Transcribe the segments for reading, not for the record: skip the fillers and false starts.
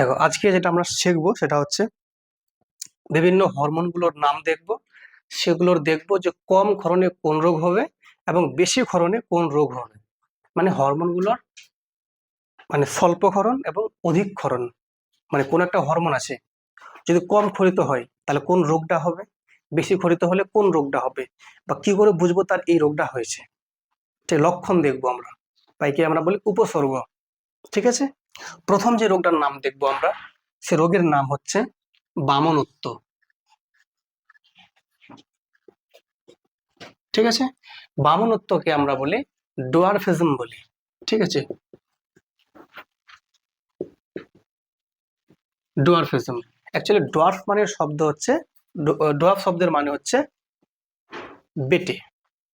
দেখো, আজকে যেটা আমরা শিখবো সেটা হচ্ছে বিভিন্ন হরমোনগুলোর নাম দেখব। সেগুলোর দেখবো যে কম ক্ষরণে কোন রোগ হবে এবং বেশি ক্ষরণে কোন রোগ হবে। মানে হরমোনগুলোর মানে স্বল্প ক্ষরণ এবং অধিক ক্ষরণ, মানে কোন একটা হরমোন আছে যদি কম ক্ষরিত হয় তাহলে কোন রোগটা হবে, বেশি ক্ষরিত হলে কোন রোগটা হবে, বা কি করে বুঝবো তার এই রোগটা হয়েছে। ঠিক লক্ষণ দেখবো আমরা, তাই কি আমরা বলি উপসর্গ। ঠিক আছে, প্রথম যে রোগটার নাম দেখবো আমরা, সে রোগের নাম হচ্ছে বামনত্ব। ঠিক আছে, বামনত্বকে আমরা বলি ডোয়ারফিজম বলি। ঠিক আছে, ডোয়ারফিজম। অ্যাকচুয়ালি ডোয়ার্ফ মানে শব্দ হচ্ছে, ডোয়ার্ফ শব্দের মানে হচ্ছে বেটে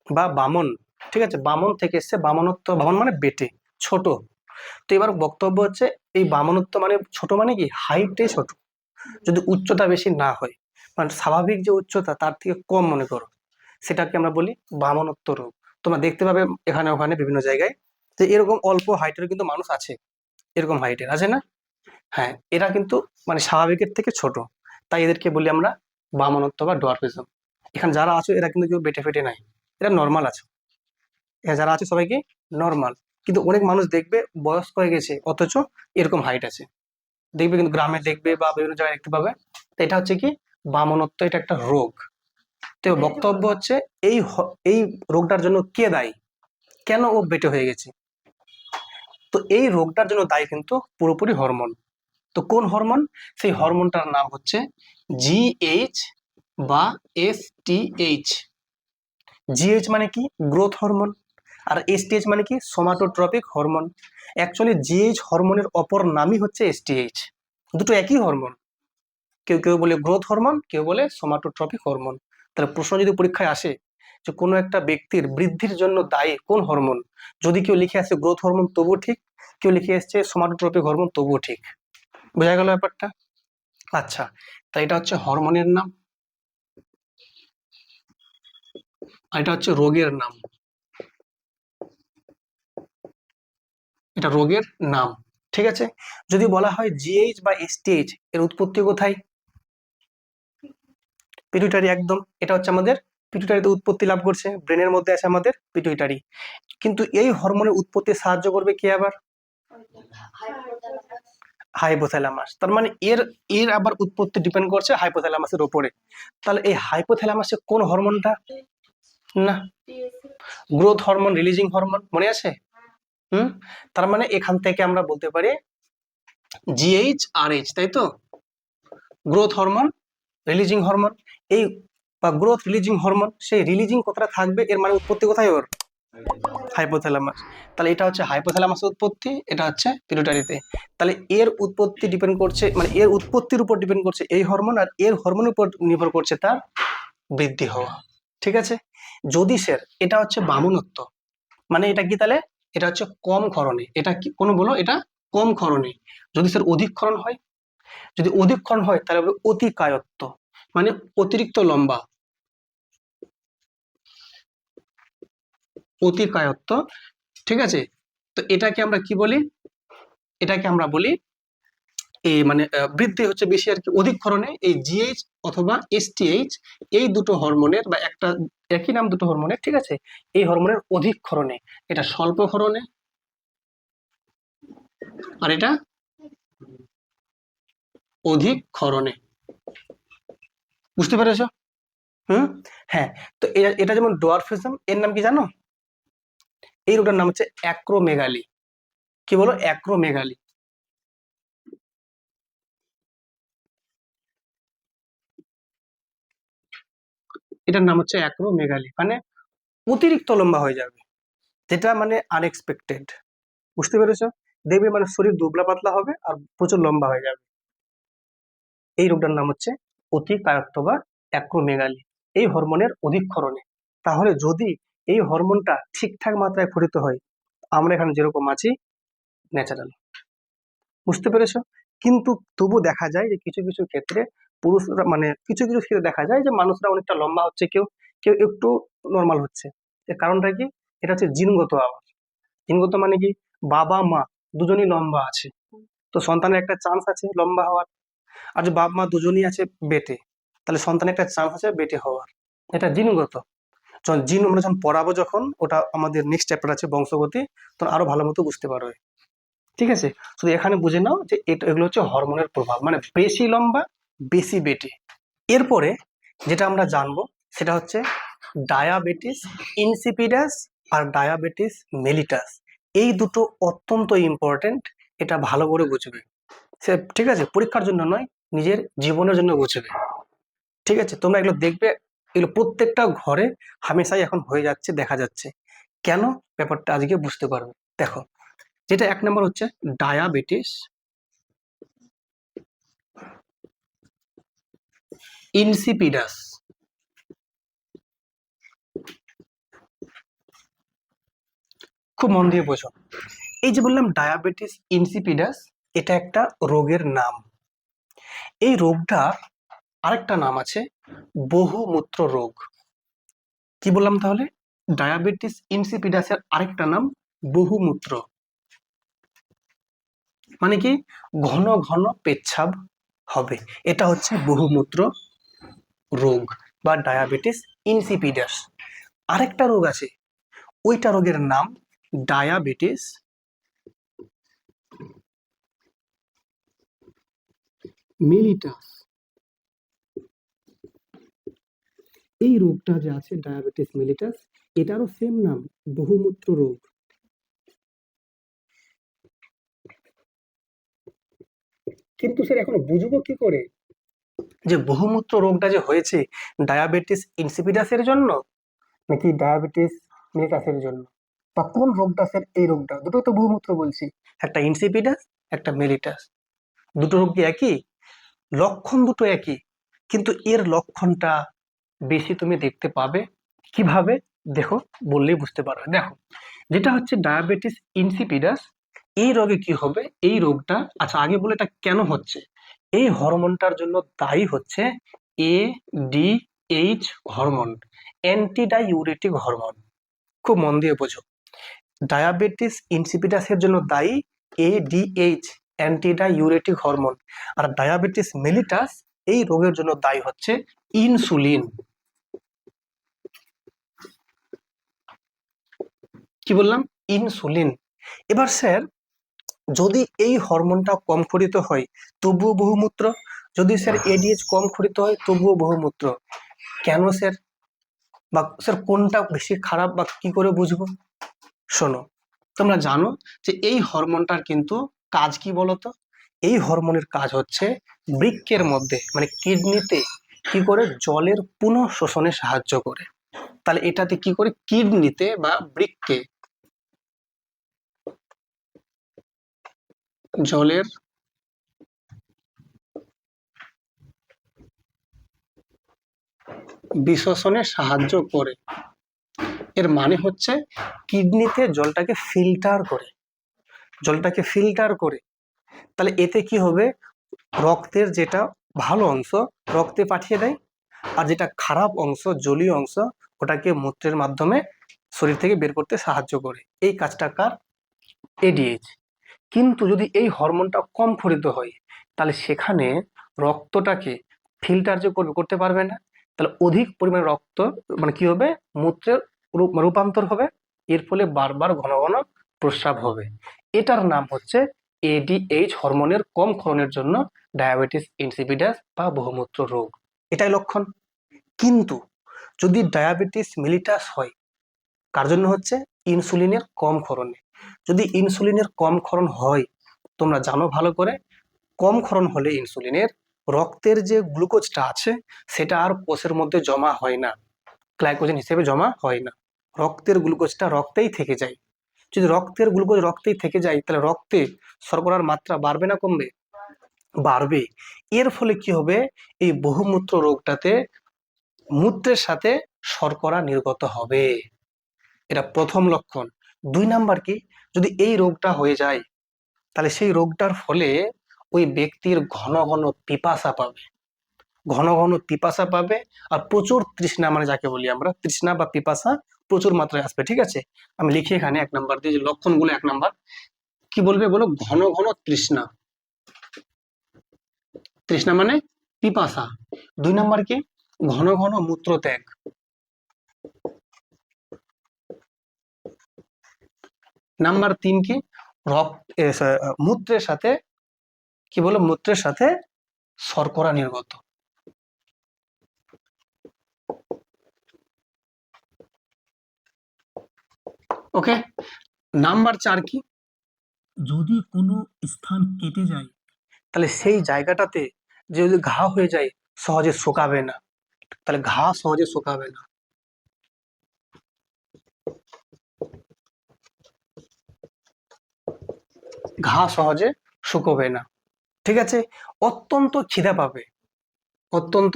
বা বামন। ঠিক আছে, বামন থেকে এসছে বামনত্ব, বামন মানে বেটে, ছোট। তো এবার বক্তব্য হচ্ছে এই বামনত্ব মানে ছোট মানে কি হাইটে ছোট, যদি উচ্চতা বেশি না হয়, মানে স্বাভাবিক যে উচ্চতা তার থেকে কম মনে করো, সেটাকে আমরা বলি বামনত্ব রোগ। তোমরা দেখতে পাবে এখানে ওখানে বিভিন্ন জায়গায় যে এরকম অল্প হাইটের কিন্তু মানুষ আছে, এরকম হাইটের আছে না? হ্যাঁ, এরা কিন্তু মানে স্বাভাবিকের থেকে ছোট, তাই এদেরকে বলি আমরা বামনত্ব বা ডোয়ার্ফিজম। এখানে যারা আছো এরা কিন্তু কেউ বেটে ফেটে নাই, এরা নর্মাল আছে। এখানে যারা আছে সবাই কি নর্মাল। কিন্তু অনেক মানুষ দেখবে বয়স্ক হয়ে গেছে অথচ এরকম হাইট আছে, দেখবে কিন্তু গ্রামে দেখবে বা বিভিন্ন জায়গায় দেখতে পাবে। তো এটা হচ্ছে কি বামনত্ব, এটা একটা রোগ। তো বক্তব্য হচ্ছে এই রোগটার জন্য কে দায়ী, কেন ও বেটে হয়ে গেছে। তো এই রোগটার জন্য দায়ী কিন্তু পুরোপুরি হরমোন। তো কোন হরমোন? সেই হরমোনটার নাম হচ্ছে জিএইচ বা এসটিএইচ। জিএইচ মানে কি গ্রোথ হরমোন, আর এসটিএইচ মানে কি সোমাটোট্রপিক হরমোন। অ্যাকচুয়ালি জিএইচ হরমোনের অপর নামই হচ্ছে এসটিএইচ, দুটো একই হরমোন। কেউ কেউ বলে গ্রোথ হরমোন, কেউ বলে সোমাটোট্রপিক হরমোন। তাহলে প্রশ্ন যদি পরীক্ষায় আসে যে কোনো একটা ব্যক্তির বৃদ্ধির জন্য দায়ী কোন হরমোন, যদি কেউ লিখে আসে গ্রোথ হরমোন তবুও ঠিক, কেউ লিখে আসছে সোমাটোট্রপিক হরমোন তবুও ঠিক। বোঝা গেল ব্যাপারটা? আচ্ছা, তাই এটা হচ্ছে হরমোনের নাম, আর এটা হচ্ছে রোগের নাম। এটা রোগের নাম। ঠিক আছে, যদি বলা হয় জিএইচ বা এসটিএইচ এর উৎপত্তি কোথায়? পিটুইটারি, একদম। এটা হচ্ছে আমাদের পিটুইটারিতে উৎপত্তি লাভ করছে, ব্রেনের মধ্যে আছে আমাদের পিটুইটারি। কিন্তু এই হরমোনের উৎপত্তি সাহায্য করবে কে আবার? হাইপোথ্যালামাস। তার মানে এর এর আবার উৎপত্তি ডিপেন্ড করছে হাইপোথ্যালামাসের উপরে। তাহলে এই হাইপোথ্যালামাসে কোন হরমোনটা? না, গ্রোথ হরমোন, রিলিজিং হরমোন, মনে আছে? তার মানে এখান থেকে আমরা বলতে পারি জিএইচ আর এইচ, তাই তো? Growth hormone, releasing hormone. এই বা গ্রোথ রিলিজিং হরমোন, সেই রিলিজিং কথাটা থাকবে, এর মানে উৎপত্তি কোথায় ওর? হাইপোথ্যালামাস। তাহলে এটা হচ্ছে হাইপোথ্যালামাসের উৎপত্তি, এটা হচ্ছে পিটুইটারিতে। তাহলে এর উৎপত্তি ডিপেন্ড করছে, মানে এর উৎপত্তির উপর ডিপেন্ড করছে এই হরমোন, আর এর হরমোনের উপর নির্ভর করছে তার বৃদ্ধি হওয়া। ঠিক আছে, যদি স্যার এটা হচ্ছে বামনত্ব, মানে এটা কি তাহলে? এটা হচ্ছে কম ক্ষরণে। এটা কি কোনো বলো, এটা কম ক্ষরণে। যদি স্যার অধিক ক্ষরণ হয়, যদি অধিক ক্ষরণ হয় তাহলে বলবো অতিকায়ত্ব, মানে অতিরিক্ত লম্বা, অতিকায়ত্ব। ঠিক আছে, তো এটাকে আমরা কি বলি? এটাকে আমরা বলি এই মানে বৃদ্ধি হচ্ছে বেশি আর কি অধিক ক্ষরণে। এই জিএইচ অথবা এসটিএইচ, এই দুটো হরমোনের বা একটা একই নাম দুটো হরমোনের, ঠিক আছে, এই হরমোনের অধিক ক্ষরণে। এটা স্বল্প ক্ষরণে, আর এটা অধিক ক্ষরণে। বুঝতে পেরেছো? হ্যাঁ। তো এটা যেমন ডোয়ার্ফিজম, এর নাম কি জানো? এই রোগটার নাম হচ্ছে অ্যাক্রোমেগালি। কি বলো? অ্যাক্রোমেগালি। এটার নাম হচ্ছে অ্যাক্রোমেগালি, মানে অতিরিক্ত লম্বা হয়ে যাবে, যেটা মানে আনএক্সপেক্টেড। বুঝতে পেরেছো? দেখবে মানে শরীর দুবলা পাতলা হবে আর প্রচুর লম্বা হয়ে যাবে। এই রোগটার নাম হচ্ছে অতিকায়ত্ব বা অ্যাক্রোমেগালি, এই হরমোনের অধিক ক্ষরণে। তাহলে যদি এই হরমোনটা ঠিকঠাক মাত্রায় ক্ষরিত হয়, আমরা এখানে যেরকম আছি ন্যাচারাল। বুঝতে পেরেছো? কিন্তু তবু দেখা যায় যে কিছু কিছু ক্ষেত্রে পুরুষরা মানে কিছু কিছু ক্ষেত্রে দেখা যায় যে মানুষরা অনেকটা লম্বা হচ্ছে, কেউ কেউ একটু নর্মাল হচ্ছে। এর কারণটা কি? এটা হচ্ছে জিনগত আবার। জিনগত মানে কি? বাবা মা দুজনই লম্বা আছে, তো তো সন্তানের একটা চান্স আছে লম্বা হওয়ার। আর যে বাপ মা দুজনই আছে বেটে, তাহলে সন্তানের একটা চান্স আছে বেটে হওয়ার। এটা জিনগত। যখন জিন আমরা যখন পড়াবো, যখন ওটা আমাদের নেক্সট চ্যাপ্টার আছে বংশগতি, তখন আরো ভালো মতো বুঝতে পারবে। ঠিক আছে, শুধু এখানে বুঝে নাও যে এগুলো হচ্ছে হরমোনের প্রভাব, মানে বেশি লম্বা বেশি বেটে। এরপরে যেটা আমরা জানবো সেটা হচ্ছে ডায়াবেটিস ইনসিপিডাস আর ডায়াবেটিস মেলিটাস। এই দুটো অত্যন্ত ইম্পর্টেন্ট, এটা ভালো করে বুঝবে। সে ঠিক আছে, পরীক্ষার জন্য নয়, নিজের জীবনের জন্য বুঝবে। ঠিক আছে, তোমরা এগুলো দেখবে, এগুলো প্রত্যেকটা ঘরে হামেশাই এখন হয়ে যাচ্ছে, দেখা যাচ্ছে। কেন, ব্যাপারটা আজকে বুঝতে পারবে। দেখো, যেটা এক নম্বর হচ্ছে ডায়াবেটিস ইনসিপিডাস। খুব মন দিয়ে বোঝো। এই যে বললাম ডায়াবেটিস ইনসিপিডাস, এটা একটা রোগের নাম। এই রোগটা আরেকটা নাম আছে বহুমূত্র রোগ। কি বললাম তাহলে? ডায়াবেটিস ইনসিপিডাসের আরেকটা নাম বহুমূত্র। মানে কি? ঘন ঘন পেচ্ছাব হবে, এটা হচ্ছে বহুমূত্র রোগ বা ডায়াবেটিস ইনসিপিডাস। আরেকটা রোগ আছে, ওইটা রোগের নাম ডায়াবেটিস মেলিটাস। এই রোগটা যে আছে ডায়াবেটিস মেলিটাস, এটারও সেম নাম বহুমূত্র রোগ। কিন্তু স্যার এখন বুঝবো কি করে যে বহুমূত্র রোগটা যে হয়েছে ডায়াবেটিস ইনসিপিডাসের জন্য নাকি ডায়াবেটিস মেলিটাসের জন্য, বা কোন রোগটা স্যার? এই রোগটা দুটো তো বহুমূত্র বলছি, একটা ইনসিপিডাস একটা মেলিটাস। দুটো রোগ কি একই? লক্ষণ দুটো একই, কিন্তু এর লক্ষণটা বেশি তুমি দেখতে পাবে কিভাবে? দেখো, বললেই বুঝতে পারবে। দেখো, যেটা হচ্ছে ডায়াবেটিস ইনসিপিডাস, এই রোগে কি হবে? এই রোগটা, আচ্ছা আগে বলে এটা কেন হচ্ছে। এই হরমোনটার জন্য দায়ী হচ্ছে ADH হরমোন, অ্যান্টিডাইউরেটিক হরমোন। খুব মন দিয়ে বোঝো, ডায়াবেটিস ইনসিপিডাসের জন্য দায়ী ADH, অ্যান্টিডাইউরেটিক হরমোন। আর ডায়াবেটিস মেলিটাস এই রোগের জন্য দায়ী হচ্ছে ইনসুলিন। কি বললাম? ইনসুলিন। এবার স্যার, যদি এই হরমোনটা কম খরিত হয় তবুও বহুমূত্র, যদি স্যার ADH কম খরিত হয় তবুও বহুমূত্র। কেন স্যার? বা স্যার কোনটা বেশি খারাপ বা কি করে বুঝবো? শোনো, তোমরা জানো যে এই হরমোনটার কিন্তু কাজ কি বলতো? এই হরমোনের কাজ হচ্ছে বৃক্কের মধ্যে মানে কিডনিতে কি করে জলের পুনঃ শোষণে সাহায্য করে। তাহলে এটাতে কি করে কিডনিতে বা বৃক্কে জলের বিশোষণে সাহায্য করে। এর মানে হচ্ছে কিডনিতে জলটাকে ফিল্টার করে, জলটাকে ফিল্টার করে। তাহলে এতে কি হবে? রক্তের যেটা ভালো অংশ রক্তে পাঠিয়ে দেয়, আর যেটা খারাপ অংশ জলীয় অংশ ওটাকে মূত্রের মাধ্যমে শরীর থেকে বের করতে সাহায্য করে। এই কাজটা কার? ADH। কিন্তু যদি এই হরমোনটা কম খরিত হয় তাহলে সেখানে রক্তটাকে ফিল্টার যে করতে পারবে না, তাহলে অধিক পরিমাণে রক্ত মানে কি হবে? মূত্রের রূপান্তর হবে, এর ফলে বারবার ঘন ঘন প্রস্রাব হবে। এটার নাম হচ্ছে ADH হরমোনের কম ক্ষরণের জন্য ডায়াবেটিস ইনসিপিডাস বা বহুমূত্র রোগ। এটাই লক্ষণ। কিন্তু যদি ডায়াবেটিস মেলিটাস হয়, কার জন্য হচ্ছে? ইনসুলিনের কম ক্ষরণে। যদি ইনসুলিনের কম ক্ষরণ হয়, তোমরা জানো ভালো করে, কম ক্ষরণ হলে ইনসুলিনের রক্তের যে গ্লুকোজটা আছে সেটা আর কোষের মধ্যে জমা হয় না, গ্লাইকোজেন হিসেবে জমা হয় না, রক্তের গ্লুকোজটা রক্তেই থেকে যায়। যদি রক্তের গ্লুকোজ রক্তেই থেকে যায় তাহলে রক্তে শর্করার মাত্রা বাড়বে না কমবে? বাড়বে। এর ফলে কি হবে? এই বহুমূত্র রোগটাতে মূত্রের সাথে শর্করা নির্গত হবে। এটা প্রথম লক্ষণ। 2 নাম্বার কি? যদি এই রোগটা হয়ে যায় তাহলে সেই রোগটার ফলে ওই ব্যক্তির ঘন ঘন পিপাসা পাবে, ঘন ঘন পিপাসা পাবে, আর প্রচুর তৃষ্ণা, মানে যাকে বলি আমরা তৃষ্ণা বা পিপাসা প্রচুর মাত্রায় আসবে। ঠিক আছে, আমি লিখি এখানে 1 নাম্বার দিয়ে যে লক্ষণগুলো। 1 নাম্বার কি বলবে বলো? ঘন ঘন তৃষ্ণা। তৃষ্ণা মানে পিপাসা। 2 নাম্বার কি? ঘন ঘন মূত্রত্যাগ। নাম্বার 3 কি? মূত্রের সাথে কি বলো, মূত্রের সাথে শর্করা নির্গত। ওকে। নাম্বার 4 কি? যদি কোনো স্থান কেটে যায় তাহলে সেই জায়গাটাতে যদি ঘা হয়ে যায় সহজে শুকাবে না, তাহলে ঘা সহজে শুকাবে না। ঘা সহজে শুকোবে না, ঠিক আছে। অত্যন্ত খিদা পাবে, অত্যন্ত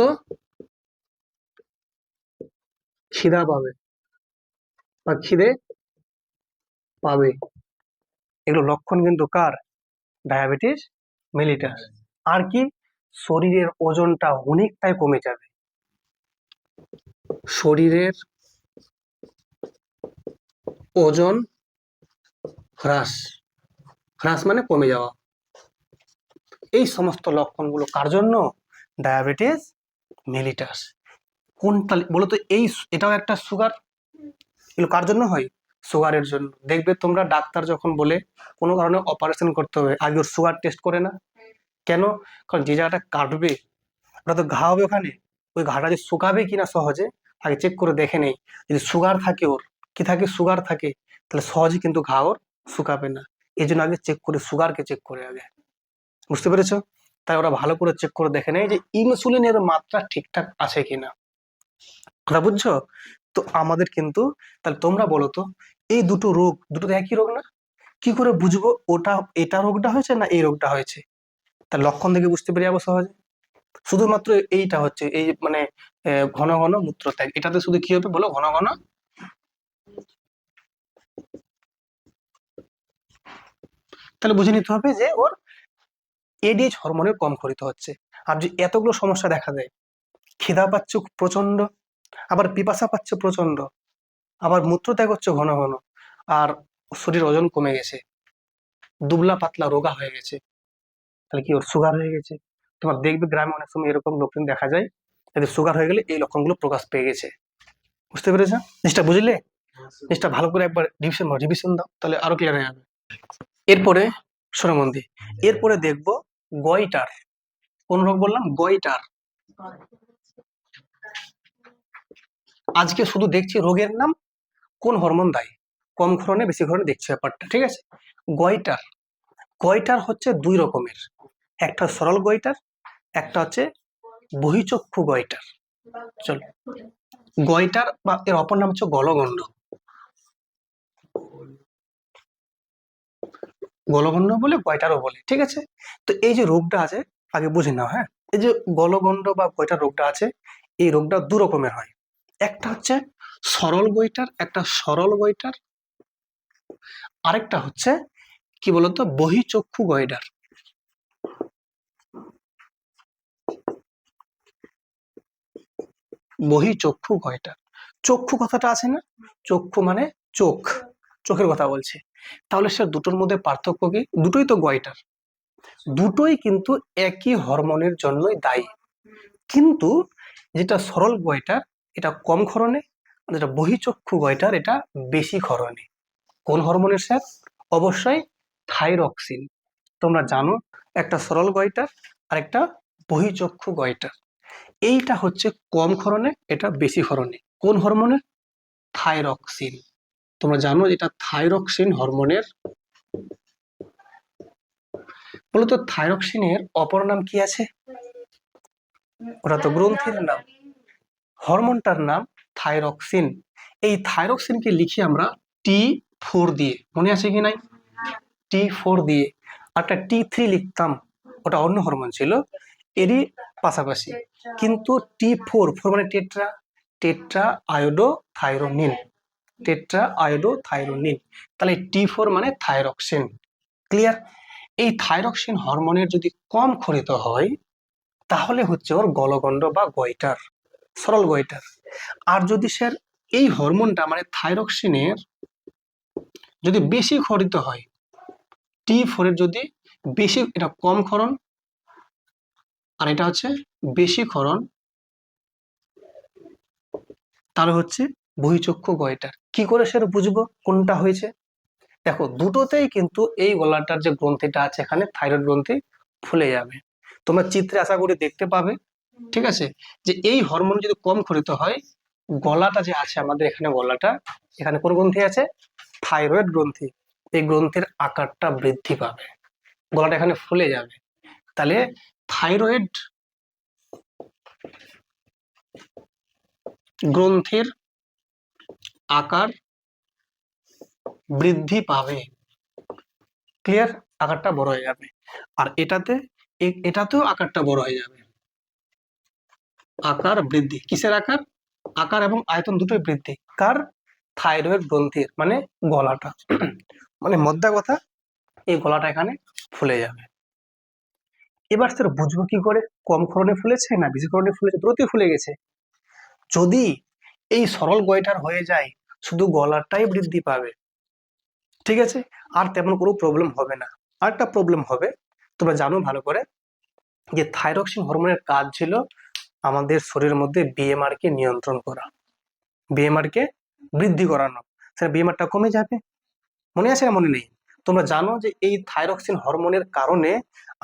খিদা পাবে বা খিদে পাবে, এগুলো লক্ষণ কিন্তু কার? Diabetes mellitus. আর কি? শরীরের ওজনটা অনেকটাই কমে যাবে, শরীরের ওজন হ্রাস, হ্রাস মানে কমে যাওয়া। এই সমস্ত লক্ষণগুলো কার জন্য? Diabetes mellitus. কোনটা বলতো? এটাও একটা সুগার। এগুলো কার জন্য হয়? সুগারের জন্য। দেখবে তোমরা ডাক্তার যখন বলে কোনো কারণে অপারেশন করতে হবে, আগে ওর সুগার টেস্ট করে না কেন? কারণ যে জায়গাটা কাটবে ওটা তো ঘা হবে, ওখানে ওই ঘাটা যে শুকাবে কিনা সহজে আগে চেক করে দেখে নেই। যদি সুগার থাকে, ওর কি থাকে? সুগার থাকে, তাহলে সহজে কিন্তু ঘা ওর শুকাবে না। এই জন্য আগে চেক করে, সুগারকে চেক করে আগে। বুঝতে পেরেছো? তাই ওরা ভালো করে চেক করে দেখে নেয় যে ইনসুলিনের মাত্রা ঠিকঠাক আছে কিনা। কথা বুঝছো? তো আমাদের কিন্তু, তাহলে তোমরা বলো তো, এই দুটো রোগ, দুটো তো একই রোগ না? কি করে বুঝবো ওটা এটা রোগটা হয়েছে না এই রোগটা হয়েছে? তার লক্ষণ দেখে বুঝতে পেরে যাবো সহজে। শুধুমাত্র এইটা হচ্ছে এই মানে ঘন ঘন মূত্রত্যাগ, এটাতে শুধু কি হবে বলো? ঘন ঘন। তাহলে বুঝে নিতে হবে যে ওর এডিএইচ হরমোনের কম খরিত হচ্ছে। আর যে এতগুলো সমস্যা দেখা দেয়, খিদা পাচ্ছে প্রচন্ড, আবার পিপাসা পাচ্ছে প্রচন্ড, আবার মূত্রত্যাগ হচ্ছে ঘন ঘন, আর শরীর ওজন কমে গেছে, দুবলা পাতলা রোগা হয়ে গেছে, তাহলে কি ওর সুগার হয়ে গেছে? তোমার দেখবে গ্রামে অনেক সময় এরকম লোকজন দেখা যায়, এদের সুগার হয়ে গেলে এই লক্ষণগুলো প্রকাশ পেয়ে গেছে। বুঝতে পেরেছো জিনিসটা? বুঝলে? জিনিসটা ভালো করে একবার রিভিশন দাও, তাহলে আরো ক্লিয়ার হয়ে যাবে। এরপরে শোনো মন দিয়ে, এরপরে দেখবো গয়টার। কোন রোগ বললাম? গয়টার। আজকে শুধু দেখছি রোগের নাম, কোন হরমোন দায়ী, কম ক্ষরণে বেশি ক্ষরণে দেখছি ব্যাপারটা, ঠিক আছে। গয়টার, গয়টার হচ্ছে 2 রকমের, একটা সরল গয়টার, একটা হচ্ছে বহিঃচক্ষু গয়টার। চলো, গয়টার বা এর অপর নাম হচ্ছে গলগণ্ড। গলগণ্ড বলে, গয়টারও বলে, ঠিক আছে। তো এই যে রোগটা আছে আগে বুঝে নাও, হ্যাঁ। এই যে গলগণ্ড বা গয়টার রোগটা আছে, এই রোগটা 2 রকমের হয়। একটা হচ্ছে সরল গয়টার, একটা সরল গয়টার, আরেকটা হচ্ছে কি বলতো? বহিঃচক্ষু গয়টার। বহিঃচক্ষু গয়টার। চক্ষু কথাটা আছে না? চক্ষু মানে চোখ, চোখের কথা বলছে। তাহলে সে দুটোর মধ্যে পার্থক্য কি? দুটোই তো গয়টার, দুটোই কিন্তু একই হরমোনের জন্যই দায়ী, কিন্তু যেটা সরল গয়টার এটা কম ক্ষরণে, আর যেটা বহিঃচক্ষু গয়টার এটা বেশি ক্ষরণে। কোন হরমোনের স্যার? অবশ্যই থাইরক্সিন। তোমরা জানো একটা সরল গয়টার আর একটা বহিঃচক্ষু গয়টার, এইটা হচ্ছে কম ক্ষরণে, এটা বেশি ক্ষরণে। কোন হরমোনের? থাইরক্সিন। তোমরা জানো এটা থাইরক্সিন হরমোনের। বলতো থাইরক্সিনের অপর নাম কি আছে? ওটা তো গ্রন্থির নাম, হরমোনটার নাম থাইরক্সিন। এই থাইরক্সিনকে লিখি আমরা T4 দিয়ে, মনে আছে কি নাই? T4 দিয়ে। একটা T3 লিখতাম, ওটা অন্য হরমোন ছিল, এরই পাশাপাশি। কিন্তু T4, ফোর মানে tetra, tetra iodo thyronine, tetra iodo thyronine. তাহলে T4 মানে থাইরক্সিন। ক্লিয়ার? এই থাইরক্সিন হরমোনের যদি কম ক্ষরিত হয় তাহলে হচ্ছে ওর গলগণ্ড বা গয়টার, সরল গয়টার। আর যদি স্যার এই হরমোনটা মানে থাইরক্সিনের যদি বেশি ক্ষরিত হয়, T4 এর যদি বেশি, এটা কম ক্ষরণ আর এটা হচ্ছে বেশি ক্ষরণ, তাহলে হচ্ছে বহিঃচক্ষু গয়টার। কি করে সেটা বুঝবো কোনটা হয়েছে? দেখো দুটোতেই কিন্তু এই গলাটার যে গ্রন্থিটা আছে এখানে থাইরয়েড গ্রন্থি ফুলে যাবে। তোমরা চিত্রে আশা করি দেখতে পাবে, ঠিক আছে, যে এই হরমোন যদি কম ক্ষরিত হয়, গলাটা যে আছে আমাদের এখানে, গলাটা এখানে কোন গ্রন্থি আছে? থাইরয়েড গ্রন্থি। এই গ্রন্থির আকারটা বৃদ্ধি পাবে, গলাটা এখানে ফুলে যাবে। তাহলে থাইরয়েড গ্রন্থির আকার বৃদ্ধি পাবে, ক্লিয়ার? আকারটা বড় হয়ে যাবে। আর এটাতেও আকারটা বড় হয়ে যাবে। আকার বৃদ্ধি, কিসের আকার? আকার এবং আয়তন দুটোই বৃদ্ধি কার? থাইরয়েড গ্রন্থির, মানে গলাটা। মানে মধ্যা কথা, এই গলাটা এখানে ফুলে যাবে। এবার স্যার বুঝবো কি করে কম ক্ষরণে ফুলেছে না বেশি ক্ষরণে ফুলেছে? দ্রুতই ফুলে গেছে। যদি এই সরল গয়টার হয়ে যায়, শুধু গলাটাই বৃদ্ধি পাবে, ঠিক আছে, আর তেমন কোনো প্রবলেম হবে না। আরেকটা প্রবলেম হবে, তোমরা জানো ভালো করে, যে থাইরক্সিন হরমোনের কাজ ছিল আমাদের শরীরের মধ্যে বিএমআর কে নিয়ন্ত্রণ করা, বিএমআর কে বৃদ্ধি করানো। স্যার বিএমআরটা কমে যাবে, মনে আছে না মনে নেই? তোমরা জানো যে এই থাইরক্সিন হরমোনের কারণে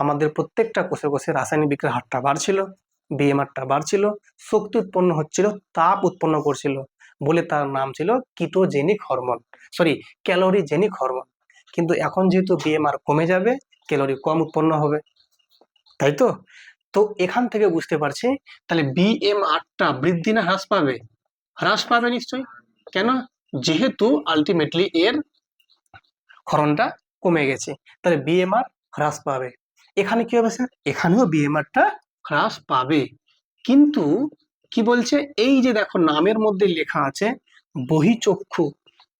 আমাদের প্রত্যেকটা কোষে কোষে রাসায়নিক বিক্রিয়ার হারটা বাড়ছিল, বিএমআরটা বাড়ছিল, শক্তি উৎপন্ন হচ্ছিল, তাপ উৎপন্ন করছিল, বলে তার নাম ছিল ketogenic hormone, sorry calorigenic hormone. কিন্তু এখন যেহেতু বিএমআর কমে যাবে, ক্যালোরি কম উৎপন্ন হবে, তাই তো? তো এখান থেকে বুঝতে পারছি তাহলে বিএমআরটা বৃদ্ধি না হ্রাস পাবে? হ্রাস পাবে নিশ্চয়ই। কেন? যেহেতু আলটিমেটলি এর ক্ষরণটা কমে গেছে, তাহলে বিএমআর হ্রাস পাবে। এখানে কি হবে স্যার? এখানেও বিএমআরটা হ্রাস পাবে। কিন্তু কি বলছে, এই যে দেখো নামের মধ্যে লেখা আছে বহিঃচক্ষু,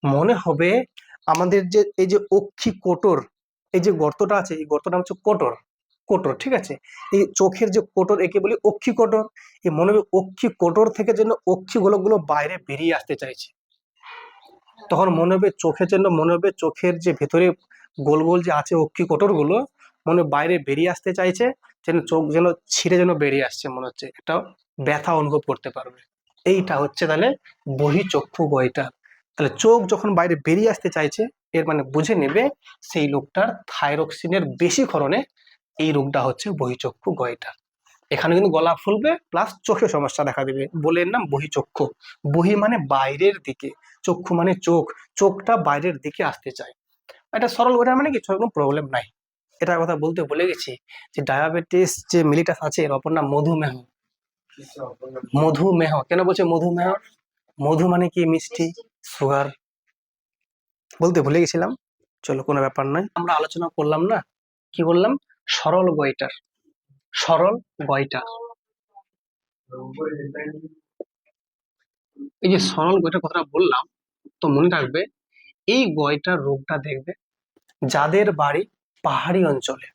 মনে হবে আমাদের যে এই যে অক্ষি কোটর, এই যে গর্তটা আছে, এই গর্তটা হচ্ছে কোটর, কোটর, ঠিক আছে, এই চোখের যে কোটর একে বলি অক্ষি কোটর। এই মনে হবে অক্ষি কোটর থেকে যেন অক্ষি গোলকগুলো বাইরে বেরিয়ে আসতে চাইছে, তখন মনে হবে চোখের জন্য, মনে হবে চোখের যে ভেতরে গোল গোল যে আছে অক্ষি কোটর গুলো মনে হয় বাইরে বেরিয়ে আসতে চাইছে, যেন চোখ যেন ছিঁড়ে যেন বেরিয়ে আসছে, মনে হচ্ছে একটা ব্যথা অনুভব করতে পারবে। এইটা হচ্ছে তাহলে বহিঃচক্ষু গয়টার। তাহলে চোখ যখন বাইরে বেরিয়ে আসতে চাইছে, এর মানে বুঝে নেবে সেই লোকটার থাইরক্সিনের বেশি ক্ষরণে এই রোগটা হচ্ছে বহিঃচক্ষু গয়টার। এখানে কিন্তু গলা ফুলবে প্লাস চোখে সমস্যা দেখা দেবে, বলে এর নাম বহিঃচক্ষু। বহি মানে বাইরের দিকে, চক্ষু মানে চোখ, চোখটা বাইরের দিকে আসতে চায়। এটা সরল ওটা মানে কিছু কোনো প্রবলেম নাই। এটার কথা বলতে ভুলে গেছি যে ডায়াবেটিস যে মিলিটাস আছে এর অপর নাম মধুমেহ। মধুমেহ কেন বলছে মধুমেহ? মধু মানে কি? মিষ্টি, সুগার, বলতে ভুলে গেছিলাম। চলো কোনো ব্যাপার নয়, আমরা আলোচনা করলাম না, কি বললাম? সরল গয়টার, সরল গয়টার। এই যে সরল গয়টার কথাটা বললাম, তো মনে রাখবে এই গয়টার রোগটা দেখবে যাদের বাড়ি পাহাড়ি অঞ্চলে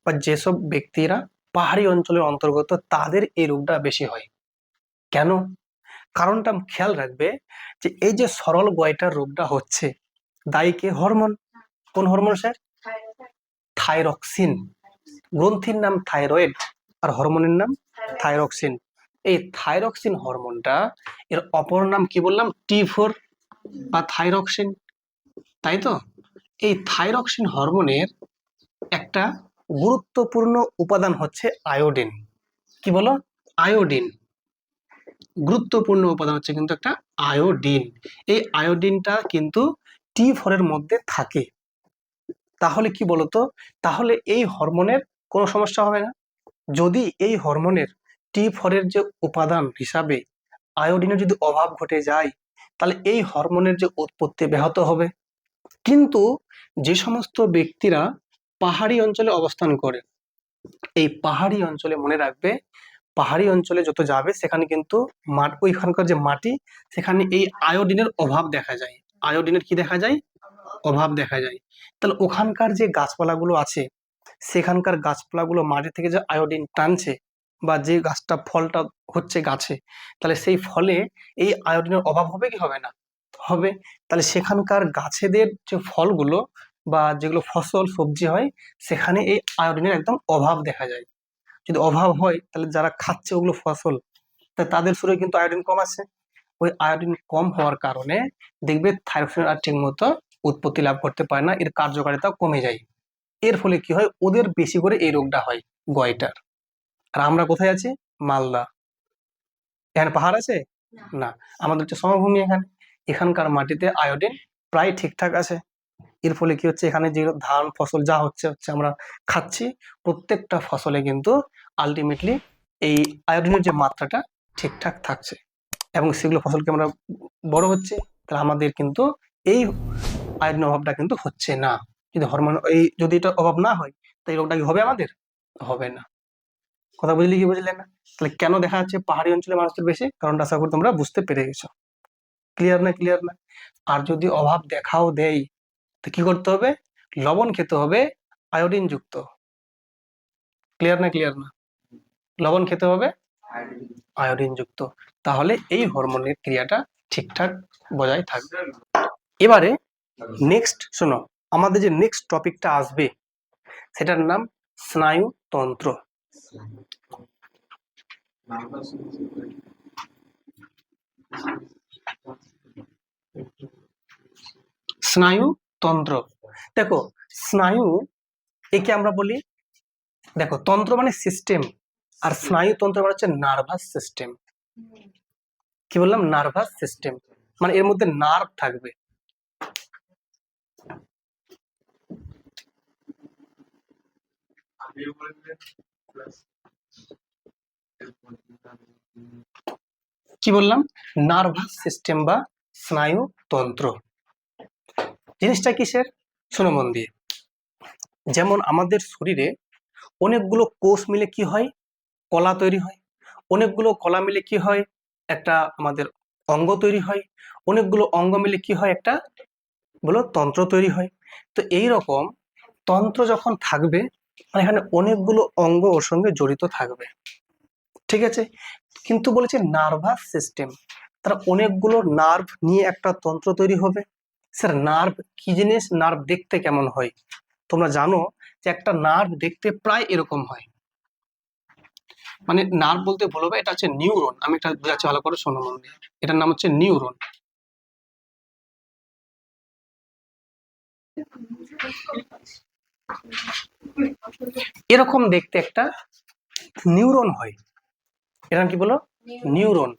বা যেসব ব্যক্তিরা পাহাড়ি অঞ্চলের অন্তর্গত, তাদের এই রোগটা বেশি হয়। কেন? কারণটা খেয়াল রাখবে যে এই যে সরল গয়টার রোগটা হচ্ছে, দায়ী কে? হরমোন। কোন হরমোন স্যার? থাইরক্সিন। গ্রন্থির নাম থাইরয়েড আর হরমোনের নাম থাইরক্সিন। এই থাইরক্সিন হরমোনটা, এর অপর নাম কি বললাম? T4 বা থাইরক্সিন, তাই তো? এই থাইরক্সিন হরমোনের একটা গুরুত্বপূর্ণ উপাদান হচ্ছে আয়োডিন। কি বলো? আয়োডিন। গুরুত্বপূর্ণ উপাদান হচ্ছে কিন্তু একটা আয়োডিন। এই আয়োডিনটা কিন্তু T4 এর মধ্যে থাকে। তাহলে কি বলতো, তাহলে এই হরমোনের কোনো সমস্যা হবে না। যদি এই হরমোনের T4 এর যে উপাদান হিসাবে আয়োডিনের যদি অভাব ঘটে যায়, তাহলে এই হরমোনের যে উৎপত্তি ব্যাহত হবে। কিন্তু যে সমস্ত ব্যক্তিরা পাহাড়ি অঞ্চলে অবস্থান করে, এই পাহাড়ি অঞ্চলে মনে রাখবে, পাহাড়ি অঞ্চলে যত যাবে সেখানে কিন্তু ওইখানকার যে মাটি, সেখানে এই আয়োডিনের অভাব দেখা যায়। আয়োডিনের কি দেখা যায়? অভাব দেখা যায়। তাহলে ওখানকার যে গাছপালাগুলো আছে, সেখানকার গাছপালাগুলো মাটি থেকে যে আয়োডিন টানছে, বা যে গাছটা ফলটা হচ্ছে গাছে, তাহলে সেই ফলে এই আয়োডিনের অভাব হবে কি হবে না? হবে। তাহলে সেখানকার গাছেদের যে ফলগুলো বা যেগুলো ফসল সবজি হয়, সেখানে এই আয়োডিনের একদম অভাব দেখা যায়। যদি অভাব হয় তাহলে যারা খাচ্ছে ওগুলো ফসল, তা তাদের শরীরে কিন্তু আয়োডিন কম আছে। ওই আয়োডিন কম হওয়ার কারণে দেখবে থাইরক্সিন আর ঠিক মতো উৎপত্তি লাভ করতে পারে না, এর কার্যকারিতা কমে যায়। এর ফলে কি হয়, ওদের বেশি করে এই রোগটা হয়, গয়টার। আর আমরা কোথায় আছি? মালদা। এখানে পাহাড় আছে না, আমাদের হচ্ছে সমভূমি। এখানকার মাটিতে আয়োডিন প্রায় ঠিকঠাক আছে। এর ফলে কি হচ্ছে, এখানে যে ধান ফসল যা হচ্ছে আমরা খাচ্ছি, প্রত্যেকটা ফসলে কিন্তু আলটিমেটলি এই আয়োডিনের যে মাত্রাটা ঠিকঠাক থাকছে, এবং সেগুলো ফসলকে আমরা বড় হচ্ছে, তাহলে আমাদের কিন্তু এই আয়োডিন অভাবটা কিন্তু হচ্ছে না। যদি হরমোন যদি এটা অভাব না হয়, তাই রোগটা কি হবে? আমাদের হবে না। কথা বুঝলি কি বুঝলে না? তাহলে কেন দেখা যাচ্ছে পাহাড়ি অঞ্চলে মানুষদের বেশি, কারণটা আশা করি তোমরা বুঝতে পেরে গেছো। ক্লিয়ার না? ক্লিয়ার না? আর যদি অভাব দেখাও দেয়, তো কি করতে হবে? লবণ খেতে হবে আয়োডিন যুক্ত। ক্লিয়ার না? ক্লিয়ার না? লবণ খেতে হবে আয়োডিন যুক্ত, তাহলে এই হরমোনের ক্রিয়াটা ঠিকঠাক বজায় থাকবে। এবারে নেক্সট শোনো, আমাদের যে নেক্সট টপিকটা আসবে সেটার নাম স্নায়ুতন্ত্র। স্নায়ুতন্ত্র, দেখো স্নায়ু একে আমরা বলি, দেখো তন্ত্র মানে সিস্টেম, আর স্নায়ুতন্ত্র মানে হচ্ছে নার্ভাস সিস্টেম। কি বললাম? নার্ভাস সিস্টেম, মানে এর মধ্যে নার্ভ থাকবে। কি বললাম? নার্ভাস সিস্টেম বা স্নায়ুতন্ত্র। জিনিসটা কিসের? শোনো মন দিয়ে। যেমন আমাদের শরীরে অনেকগুলো কোষ মিলে কি হয়? কলা তৈরি হয়। অনেকগুলো কলা মিলে কি হয়? একটা আমাদের অঙ্গ তৈরি হয়। অনেকগুলো অঙ্গ মিলে কি হয়? একটা বলো তন্ত্র তৈরি হয়। তো এই রকম তন্ত্র যখন থাকবে, মানে এখানে অনেকগুলো অঙ্গ ওর সঙ্গে জড়িত থাকবে, ঠিক আছে? কিন্তু বলেছে নার্ভাস সিস্টেম, তারা অনেকগুলো নার্ভ নিয়ে একটা তন্ত্র তৈরি হবে। স্যার নার্ভ কি জিনিস? নার্ভ দেখতে কেমন হয়? তোমরা জানো যে একটা নার্ভ দেখতে প্রায় এরকম হয়, মানে নার্ভ বলতে ভুল হবে, এটা হচ্ছে নিউরন। আমি এটা বোঝাচ্ছি ভালো করে, শোনো মন দিয়ে। এটার নাম হচ্ছে নিউরন। এরকম দেখতে একটা নিউরন হয়, এরকম কি বলো? নিউরন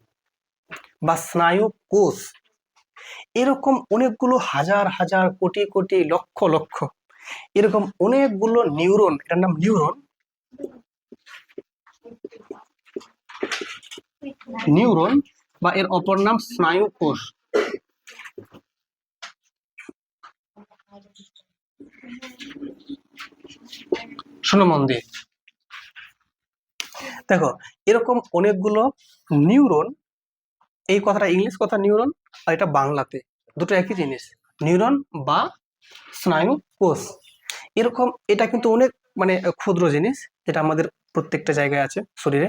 বা স্নায়ু কোষ। এরকম অনেকগুলো হাজার হাজার কোটি কোটি লক্ষ লক্ষ এরকম অনেকগুলো নিউরন, এটার নাম নিউরন। নিউরন বা এর অপর নাম স্নায়ু কোষ। শোনো মন দিয়ে, দেখো এরকম অনেকগুলো নিউরন, এই কথাটা ইংলিশ কথা নিউরন, আর এটা বাংলাতে দুটো একই জিনিস, নিউরন বা স্নায়ু কোষ। এরকম এটা কিন্তু অনেক মানে ক্ষুদ্র জিনিস, যেটা আমাদের প্রত্যেকটা জায়গায় আছে শরীরে।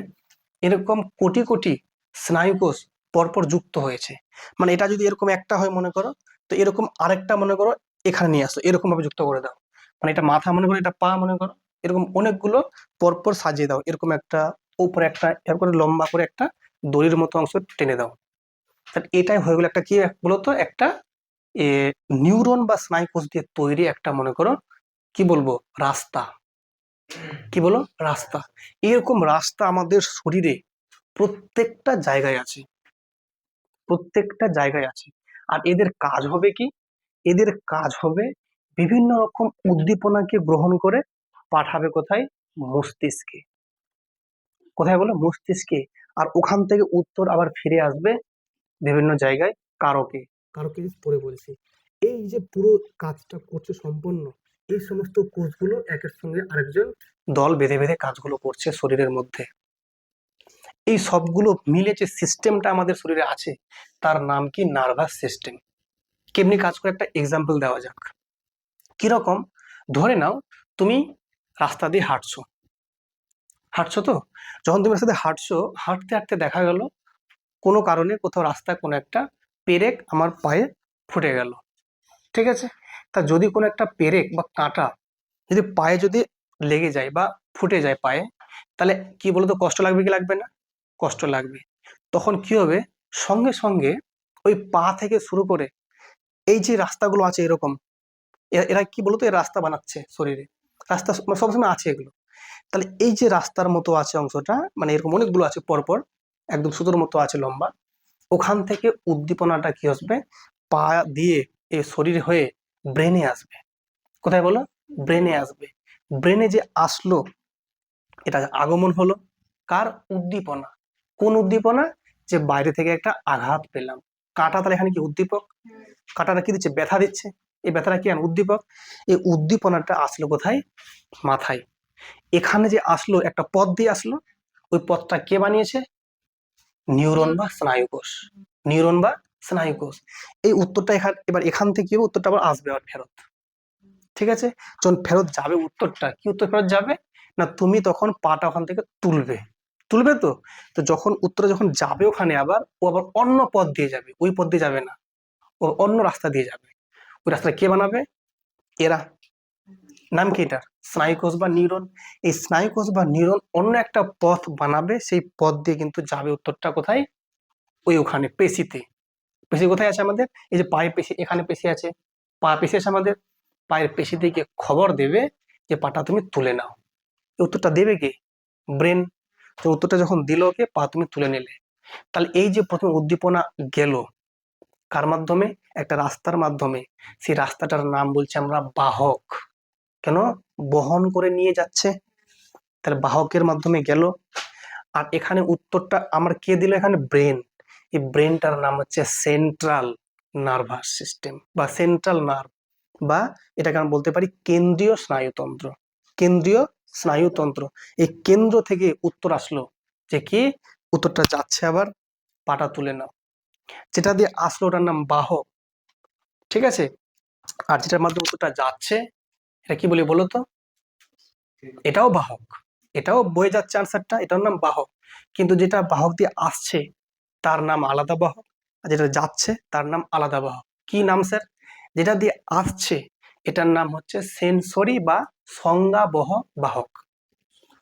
এরকম কোটি কোটি স্নায়ু কোষ পরপর যুক্ত হয়েছে। মানে এটা যদি এরকম একটা হয় মনে করো, তো এরকম আরেকটা মনে করো এখানে নিয়ে আসো, এরকম ভাবে যুক্ত করে দাও। মানে এটা মাথা মনে করো, এটা পা মনে করো, এরকম অনেকগুলো পরপর সাজিয়ে দাও, এরকম একটা উপরে একটা এরকম করে লম্বা করে একটা দড়ির মতো অংশ টেনে দাও। তাহলে এটাই হয়ে গেল একটা কি বলতো, একটা নিউরন বা স্নায়ু কোষ দিয়ে তৈরি একটা মনে করো কি বলবো রাস্তা। কি বলো? রাস্তা। এরকম রাস্তা আমাদের শরীরে প্রত্যেকটা জায়গায় আছে, প্রত্যেকটা জায়গায় আছে। আর এদের কাজ হবে কি? এদের কাজ হবে বিভিন্ন রকম উদ্দীপনাকে গ্রহণ করে পাঠাবে কোথায়? মস্তিষ্কে। কোথায় বলো? মস্তিষ্কে। আর ওখান থেকে উত্তর আবার ফিরে আসবে বিভিন্ন জায়গায় কারকে। কারকে পরে বলছি, এই যে পুরো কাজটা করছে সম্পূর্ণ, এই সমস্ত কোষগুলো একের সঙ্গে আরেকজন দল বেঁধে বেঁধে কাজগুলো করছে শরীরের মধ্যে। এই সবগুলো মিলে যে সিস্টেমটা আমাদের শরীরে আছে, তার নাম কি? Nervous system. কেমনি কাজ করে একটা এক্সাম্পল দেওয়া যাক। কিরকম? ধরে নাও তুমি রাস্তা দিয়ে হাঁটছো, হাঁটছো তো, যখন তুমি রাস্তা দিয়ে হাঁটছো, হাঁটতে হাঁটতে দেখা গেল কোনো কারণে কোথাও রাস্তায় কোনো একটা পেরেক আমার পায়ে ফুটে গেল, ঠিক আছে? তা যদি কোনো একটা পেরেক বা কাঁটা যদি পায়ে যদি লেগে যায় বা ফুটে যায় পায়ে, তাহলে কি বলতো, কষ্ট লাগবে কি লাগবে না? কষ্ট লাগবে। তখন কি হবে, সঙ্গে সঙ্গে ওই পা থেকে শুরু করে এই যে রাস্তাগুলো আছে এরকম, এরা কি বলতো, এর রাস্তা বানাচ্ছে শরীরে, রাস্তা সবসময় আছে এগুলো। তাহলে এই যে রাস্তার মতো আছে অংশটা, মানে এরকম অনেকগুলো আছে পরপর, একদম সুতোর মতো আছে লম্বা, ওখান থেকে উদ্দীপনাটা কি আসবে, পা দিয়ে এই শরীর হয়ে ব্রেনে আসবে। কোথায় বলো? ব্রেনে আসবে। ব্রেনে যে আসলো, এটা আগমন হলো কার? উদ্দীপনা। কোন উদ্দীপনা? যে বাইরে থেকে একটা আঘাত পেলাম। কাটা তাহলে এখানে কি উদ্দীপক? কাটাটা কি দিচ্ছে? ব্যথা দিচ্ছে। এই ব্যথাটা কি উদ্দীপক। এই উদ্দীপনাটা আসলো কোথায়? মাথায়। এখানে যে আসলো, একটা পথ দিয়ে আসলো, ওই পথটা কে বানিয়েছে? নিউরন বা স্নায়ুকোষ। নিউরন বা স্নায়ুকোষ। এই উত্তরটা এবার এখান থেকে উত্তরটা আবার আসবে আবার ফেরত। ঠিক আছে, যখন ফেরত যাবে উত্তরটা, কি উত্তর ফেরত যাবে না, তুমি তখন পাটা ওখান থেকে তুলবে। তুলবে তো, তো যখন উত্তর যখন যাবে ওখানে, আবার ও আবার অন্য পথ দিয়ে যাবে, ওই পথ দিয়ে যাবে না, ও অন্য রাস্তা দিয়ে যাবে। ওই রাস্তাটা কে বানাবে? এরা। নাম কি এটার? স্নায়ুকোষ বা নিউরন। এই স্নায়ুকোষ বা নিউরন অন্য একটা পথ বানাবে, সেই পথ দিয়ে কিন্তু যাবে উত্তরটা কোথায়? ওই ওখানে পেশিতে। পেশি কোথায় আছে আমাদের? এই যে পায়ের পেশি, এখানে পেশি আছে, পা পেশি আছে আমাদের, পায়ের পেশি থেকে খবর দেবে যে পাটা তুমি তুলে নাও। এই উত্তরটা দেবে কে? ব্রেন। তো উত্তরটা যখন দিল কে, পা তুমি তুলে নিলে। তাহলে এই যে প্রথম উদ্দীপনা গেল কার মাধ্যমে? একটা রাস্তার মাধ্যমে। সেই রাস্তাটার নাম বলছি আমরা বাহক। কেন? বহন করে নিয়ে যাচ্ছে, তাহলে বাহকের মাধ্যমে গেল। আর এখানে উত্তরটা আমার কে দিল? এখানে ব্রেন। এই ব্রেনটার নাম হচ্ছে সেন্ট্রাল নার্ভাস সিস্টেম বা সেন্ট্রাল নার্ভ, বা এটাকে আমরা বলতে পারি কেন্দ্রীয় স্নায়ুতন্ত্র। কেন্দ্রীয় স্নায়ুতন্ত্র। এই কেন্দ্র থেকে উত্তর আসলো যে কি, উত্তরটা যাচ্ছে আবার পাটা তুলে নাও। যেটা দিয়ে আসলো ওটার নাম বাহক। ঠিক আছে, আর যেটার মাধ্যমে উত্তরটা যাচ্ছে, এটা কি বলি বলো তো? এটাও বাহক। এটাও বয়ে যাচ্ছে আনসারটা, এটার নাম বাহক। কিন্তু যেটা বাহক দিয়ে আসছে তার নাম আলাদা বাহক, আর যেটা যাচ্ছে তার নাম আলাদা বাহক। কি নাম স্যার? যেটা দিয়ে আসছে এটার নাম হচ্ছে সেন্সরি বা সংজ্ঞাবহ বাহক।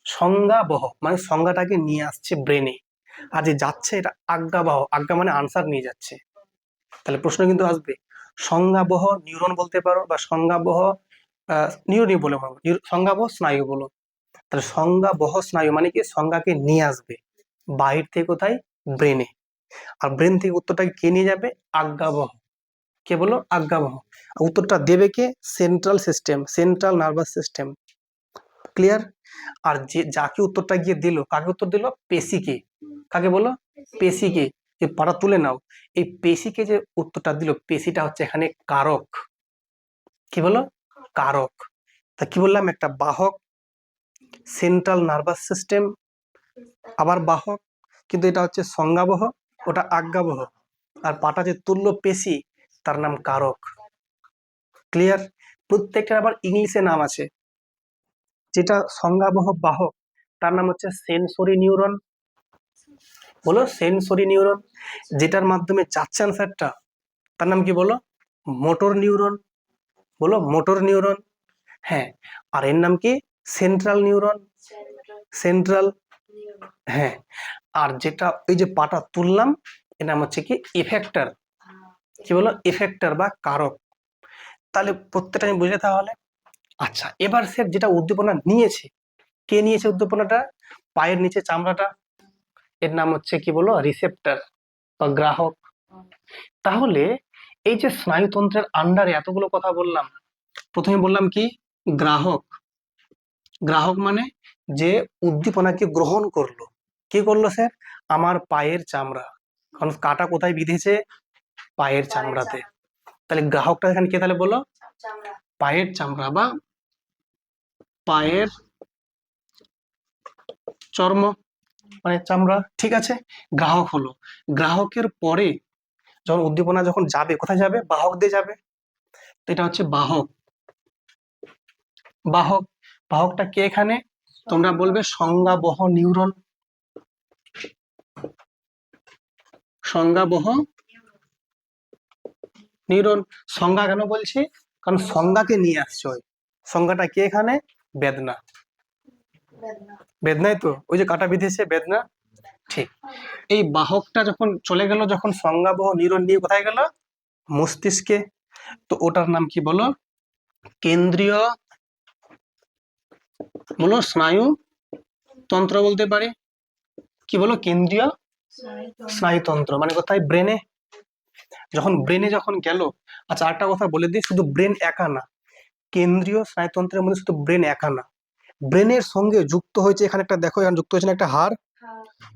সংজ্ঞাবহ মানে সংজ্ঞাটাকে নিয়ে আসছে ব্রেনে। আর যে যাচ্ছে এটা আজ্ঞাবহ, আজ্ঞা মানে আনসার নিয়ে যাচ্ছে। তাহলে প্রশ্ন কিন্তু আসবে, সংজ্ঞাবহ নিউরন বলতে পারো, বা সংজ্ঞাবহ নিউরনই বলে, সংজ্ঞাবহ স্নায়ু বলো। তাহলে সংজ্ঞাবহ স্নায়ু মানে কি? সংজ্ঞাকে নিয়ে আসবে বাহির থেকে, কোথায়? ব্রেনে। আর ব্রেন থেকে উত্তরটাকে কে নিয়ে যাবে? আজ্ঞাবহ। কে বলো? আজ্ঞাবহ। আর উত্তরটা দেবে কে? Central system, central nervous system. Clear? আর যে যাকে উত্তরটা গিয়ে দিল, কাকে উত্তর দিল? পেশিকে। কাকে বলো? পেশিকে। যে পাটা তুলে নাও, এই পেশিকে যে উত্তরটা দিল, পেশিটা হচ্ছে এখানে কারক। কি বলো? কারক। তা কি বললাম? একটা বাহক, সেন্ট্রাল নার্ভাস সিস্টেম, আবার বাহক, কিন্তু এটা হচ্ছে সংজ্ঞাবহ, ওটা আজ্ঞাবহ। আর পাটা যে তুল্য পেশি, তার নাম কারক। ক্লিয়ার? প্রত্যেকটার আবার ইংলিশে নাম আছে। যেটা সংজ্ঞাবহ বাহক, তার নাম হচ্ছে সেন্সরি নিউরন। বলো, সেন্সরি নিউরন। যেটার মাধ্যমে যাচ্ছে আনসারটা, তার নাম কি বলো? Motor neuron. বলো, মোটর নিউরন। হ্যাঁ। আর এর নাম কি? Central neuron. সেন্ট্রাল। হ্যাঁ। আর যেটা ওই যে পাটা তুললাম, এর নাম হচ্ছে কি? এফেক্টর। কি বলো? এফেক্টর বা কারক। তাহলে প্রত্যেকটা আমি বুঝে তাহলে। আচ্ছা, এবার স্যার যেটা উদ্দীপনা নিয়েছে, কে নিয়েছে উদ্দীপনাটা? পায়ের নিচে চামড়াটা, এর নাম হচ্ছে কি বলো? রিসেপ্টর বা গ্রাহক। তাহলে এই যে স্নায়ুতন্ত্রের আন্ডারে এতগুলো কথা বললাম, প্রথমে বললাম কি? গ্রাহক। গ্রাহক মানে যে উদ্দীপনাকে গ্রহণ করলো। কি করলো স্যার? আমার পায়ের চামড়া। কারণ কাটা কোথায় বিঁধেছে? পায়ের চামড়াতে। তাহলে গ্রাহকটা এখানে কে তাহলে বলো? পায়ের চামড়া বা পায়ের চর্ম, মানে চামড়া। ঠিক আছে, গ্রাহক হলো। গ্রাহকের পরে যখন উদ্দীপনা যখন যাবে, কোথায় যাবে? বাহক দিয়ে যাবে। তো এটা হচ্ছে বাহক। বাহক। বাহকটা কে এখানে? তোমরা বলবে সংজ্ঞাবহ নিউরন। সংজ্ঞাবহ নিউরন। সংজ্ঞা কেন বলছি? কারণ সংজ্ঞাকে নিয়ে আসছে। ওই সংজ্ঞাটা কে এখানে? বেদনা। বেদনাই তো, ওই যে কাটা বিঁধেছে বেদনা। ঠিক। এই বাহকটা যখন চলে গেল, যখন সংজ্ঞাবহ নিউরন নিয়ে কোথায় গেল? মস্তিষ্কে। তো ওটার নাম কি বলো? কেন্দ্রীয় বলো স্নায়ু তন্ত্র বলতে পারি। কি বলো? কেন্দ্রীয় স্নায়ুতন্ত্র। মানে কোথায়? ব্রেনে। যখন ব্রেনে যখন গেল। আচ্ছা, আরেকটা কথা বলে দিই, শুধু ব্রেন একা না, কেন্দ্রীয় স্নায়ুতন্ত্রের মধ্যে শুধু ব্রেন একা না, ব্রেনের সঙ্গে যুক্ত হয়েছে, এখানে একটা দেখো, এখানে যুক্ত হয়েছে না একটা হাড়,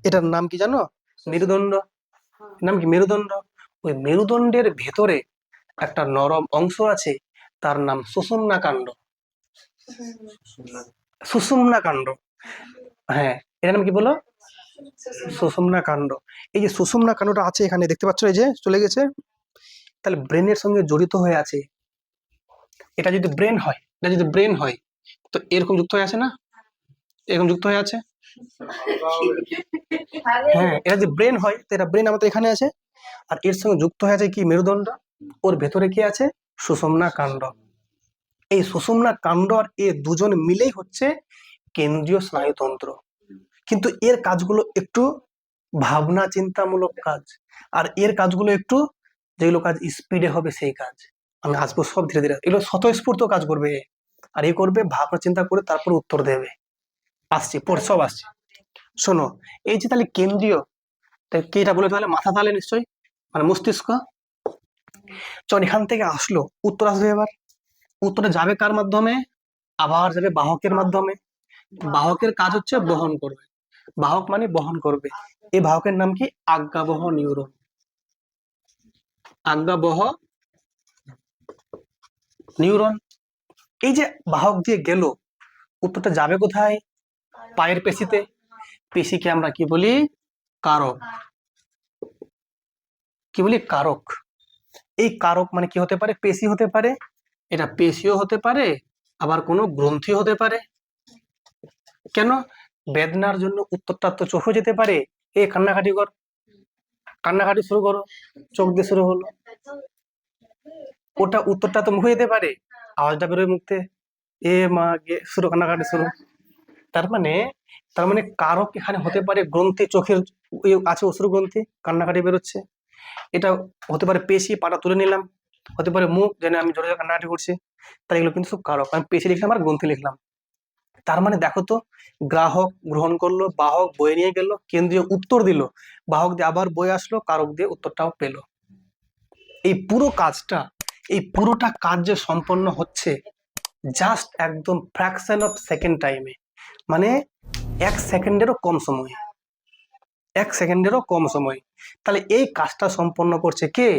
এটার নাম কি জানো? মেরুদণ্ড। নাম কি? মেরুদণ্ড। ওই মেরুদণ্ডের ভেতরে একটা নরম অংশ আছে, তার নাম সুষুম্না কাণ্ড। সুষুম্না কাণ্ড। হ্যাঁ, এটার নাম কি বলো? সুষুম্না কাণ্ড। এই যে সুষুম্না কাণ্ডটা আছে এখানে দেখতে পাচ্ছ, এই যে চলে গেছে, তাহলে ব্রেনের সঙ্গে জড়িত হয়ে আছে। এটা যদি ব্রেন হয়, এটা যদি ব্রেন হয়, তো এরকম যুক্ত হয়ে আছে না? এরকম যুক্ত হয়ে আছে। হ্যাঁ, এটা যদি ব্রেন হয়, তো এটা ব্রেন আমাদের এখানে আছে, আর এর সঙ্গে যুক্ত হয়ে আছে কি? মেরুদণ্ড। ওর ভেতরে কি আছে? সুষুম্না কাণ্ড। এই সুষুম্না কাণ্ড আর এ দুজন মিলেই হচ্ছে কেন্দ্রীয় স্নায়ুতন্ত্র। কিন্তু এর কাজগুলো একটু ভাবনা চিন্তামূলক কাজ, আর এর কাজগুলো একটু, যেগুলো কাজ স্পিডে হবে সেই কাজ। আমি আসবো সব ধীরে ধীরে, এগুলো স্বতঃস্ফূর্ত কাজ করবে, আর এ করবে ভাবনা চিন্তা করে তারপর উত্তর দেবে। আসছি পর, সব আসছে। শোনো, এই যে তাহলে কেন্দ্রীয়, কি এটা বলে? তাহলে মাথা, তাহলে নিশ্চয়ই মানে মস্তিষ্ক। চল, এখান থেকে আসলো, উত্তর আসবে এবার। উত্তরে যাবে কার মাধ্যমে? আবার যাবে বাহকের মাধ্যমে। বাহকের কাজ হচ্ছে বহন করবে। বাহক মানে বহন করবে। এই বাহকের নাম কি? আজ্ঞাবহ নিউরন। আজ্ঞাবহ নিউরন। এই যে বাহক দিয়ে গেল, উত্তরটা যাবে কোথায়? পায়ের পেশিতে। পেশিকে আমরা কি বলি? কারক। কি বলি? কারক। এই কারক মানে কি হতে পারে? পেশি হতে পারে, এটা পেশিও হতে পারে, আবার কোনো গ্রন্থি হতে পারে। কেন? বেদনার জন্য উত্তরটা তো চোখে যেতে পারে। এ কান্নাকাটি কর, কান্নাকাটি শুরু করো, চোখ দিয়ে শুরু হলো। ওটা উত্তরটা তো মুখে যেতে পারে, আওয়াজটা বেরোয় মুখ থেকে, এ মা গে শুরু, কান্নাকাটি শুরু। তার মানে, কারক এখানে হতে পারে গ্রন্থি, চোখের আছে অশ্রু গ্রন্থি, কান্নাকাটি বেরোচ্ছে। এটা হতে পারে পেশি, পাটা তুলে নিলাম। হতে পারে মুখ, যেন আমি জোরে জোরে কান্নাকাটি করছি। তাই এগুলো কিন্তু সব কারক। আমি পেশি লিখলাম আর গ্রন্থি লিখলাম। তার মানে দেখো তো, গ্রাহক গ্রহণ করলো, বাহক বয়ে নিয়ে গেল, কেন্দ্রীয় উত্তর দিল, বাহক দিয়ে আবার বয়ে আসলো, কারক দিয়ে উত্তরটাও পেল। এই পুরো কাজটা, এই পুরোটা কাজ যে সম্পন্ন হচ্ছে জাস্ট একদম ফ্র্যাকশন অফ সেকেন্ড টাইমে, মানে 1 সেকেন্ডেরও কম সময়। 1 সেকেন্ডেরও কম সময়। তাহলে এই কাজটা সম্পন্ন করছে কে?